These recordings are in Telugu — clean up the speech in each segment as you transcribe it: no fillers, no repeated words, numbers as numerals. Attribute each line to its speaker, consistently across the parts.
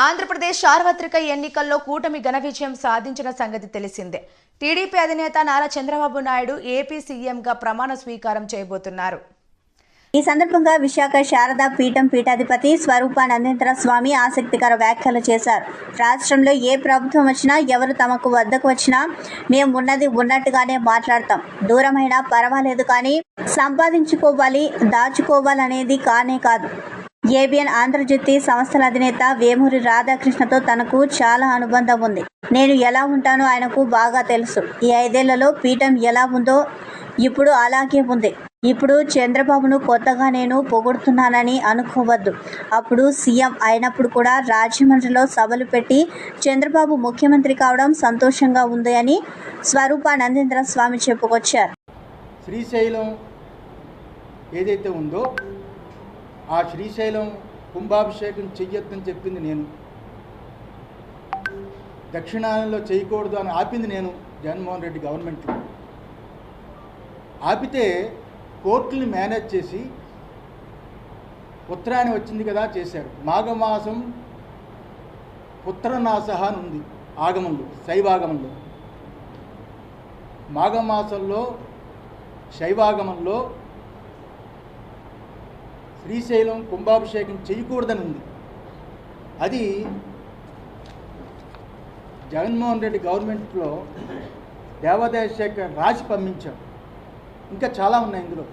Speaker 1: ఆంధ్రప్రదేశ్ సార్వత్రిక ఎన్నికల్లో కూటమి ఘన విజయం సాధించిన సంగతి తెలిసిందే. టీడీపీ అధినేత నారా చంద్రబాబు నాయుడు ఏపీ సీఎంగా ప్రమాణ స్వీకారం చేయబోతున్నారు.
Speaker 2: ఈ సందర్భంగా విశాఖ శారదా పీఠం పీఠాధిపతి స్వరూపానందేంద్ర స్వామి ఆసక్తికర వ్యాఖ్యలు చేశారు. రాష్ట్రంలో ఏ ప్రభుత్వం వచ్చినా, ఎవరు తమకు వద్దకు వచ్చినా మేము ఉన్నది ఉన్నట్టుగానే మాట్లాడతాం. దూరమైనా పర్వాలేదు, కానీ సంపాదించుకోవాలి, దాచుకోవాలనేది కానే కాదు. ఏబిఎన్ ఆంధ్రజ్యోతి సంస్థల అధినేత వేమూరి రాధాకృష్ణతో తనకు చాలా అనుబంధం ఉంది. నేను ఎలా ఉంటానో ఆయనకు బాగా తెలుసు. ఈ 5 ఏళ్లలో పీఠం ఎలా ఉందో ఇప్పుడు అలాగే ఉంది. ఇప్పుడు చంద్రబాబును కొత్తగా నేను పొగుడుతున్నానని అనుకోవద్దు. అప్పుడు సీఎం అయినప్పుడు కూడా రాజమండ్రిలో సభలు పెట్టి చంద్రబాబు ముఖ్యమంత్రి కావడం సంతోషంగా ఉంది అని స్వరూపానందేంద్ర స్వామి చెప్పుకొచ్చారు.
Speaker 3: శ్రీశైలం ఏదైతే ఉందో ఆ శ్రీశైలం కుంభాభిషేకం చెయ్యొద్దని చెప్పింది నేను, దక్షిణాయనంలో చేయకూడదు అని ఆపింది నేను. జగన్మోహన్ రెడ్డి గవర్నమెంట్లో ఆపితే కోర్టుని మేనేజ్ చేసి ఉత్తరాయణం వచ్చింది కదా చేశారు. మాఘమాసం పుత్రనాశ అని ఉంది ఆగమంలో, శైవాగమంలో. మాఘమాసంలో శైవాగమంలో శ్రీశైలం కుంభాభిషేకం చేయకూడదని ఉంది. అది జగన్మోహన్ రెడ్డి గవర్నమెంట్లో దేవాదాయ శాఖ రాసి పంపించారు. ఇంకా చాలా ఉన్నాయి ఇందులో.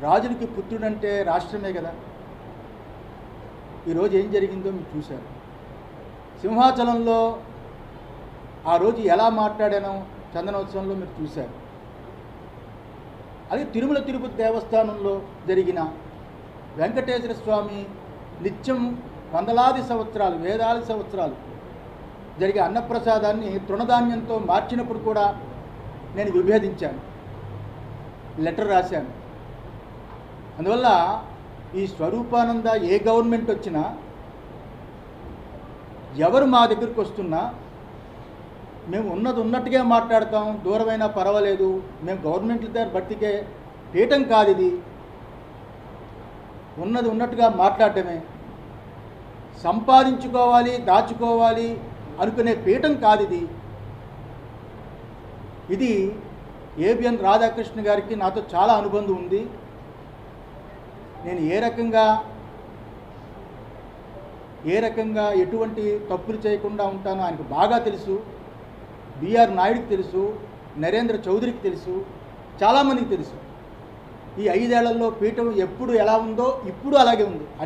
Speaker 3: రాజులకి పుత్రుడంటే రాష్ట్రమే కదా. ఈరోజు ఏం జరిగిందో మీరు చూశారు. సింహాచలంలో ఆ రోజు ఎలా మాట్లాడానో చందనోత్సవంలో మీరు చూశారు. అది తిరుమల తిరుపతి దేవస్థానంలో జరిగిన వెంకటేశ్వర స్వామి నిత్యం వందలాది సంవత్సరాలు, వేలాది సంవత్సరాలు జరిగే అన్నప్రసాదాన్ని తృణధాన్యంతో మార్చినప్పుడు కూడా నేను విభేదించాను, లెటర్ రాశాను. అందువల్ల ఈ స్వరూపానంద ఏ గవర్నమెంట్ వచ్చినా, ఎవరు మా దగ్గరికి వస్తున్నా మేము ఉన్నది ఉన్నట్టుగా మాట్లాడతాం. దూరమైనా పర్వాలేదు, మేము గవర్నమెంట్ల దగ్గర బతికే పీఠం కాదు ఇది. ఉన్నది ఉన్నట్టుగా మాట్లాడటమే. సంపాదించుకోవాలి, దాచుకోవాలి అనుకునే పీఠం కాదు ఇది. ఇది ఏబిఎన్ రాధాకృష్ణ గారికి నాతో చాలా అనుబంధం ఉంది. నేను ఏ రకంగా ఎటువంటి తప్పులు చేయకుండా ఉంటానో ఆయనకు బాగా తెలుసు. బిఆర్ నాయుడికి తెలుసు, నరేంద్ర చౌదరికి తెలుసు, చాలామందికి తెలుసు. ఈ 5 ఏళ్లలో పీఠం ఎప్పుడు ఎలా ఉందో ఇప్పుడు అలాగే ఉంది.